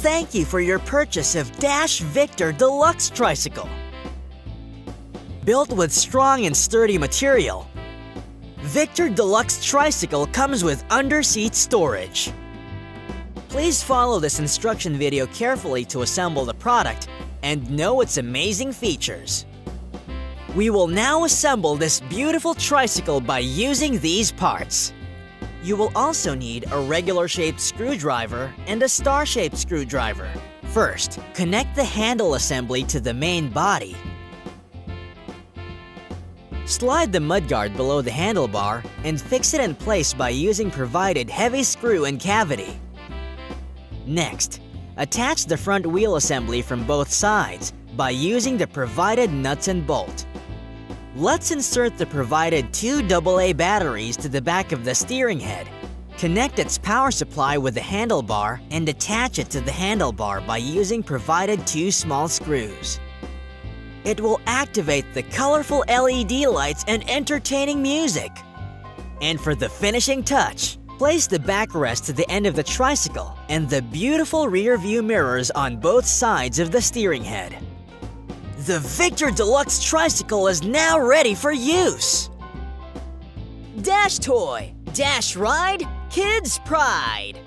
thank you for your purchase of Victor Deluxe Tricycle. Built with strong and sturdy material, Victor Deluxe Tricycle comes with under-seat storage. Please follow this instruction video carefully to assemble the product and know its amazing features. We will now assemble this beautiful tricycle by using these parts. You will also need a regular-shaped screwdriver and a star-shaped screwdriver. First, connect the handle assembly to the main body. Slide the mudguard below the handlebar and fix it in place by using provided heavy screw and cavity. Next, attach the front wheel assembly from both sides by using the provided nuts and bolt. Let's insert the provided 2 AA batteries to the back of the steering head. Connect its power supply with the handlebar and attach it to the handlebar by using provided 2 small screws. It will activate the colorful LED lights and entertaining music. And for the finishing touch, place the backrest to the end of the tricycle and the beautiful rear view mirrors on both sides of the steering head. The Victor Deluxe Tricycle is now ready for use! Dash Toy, Dash Ride, Kids Pride!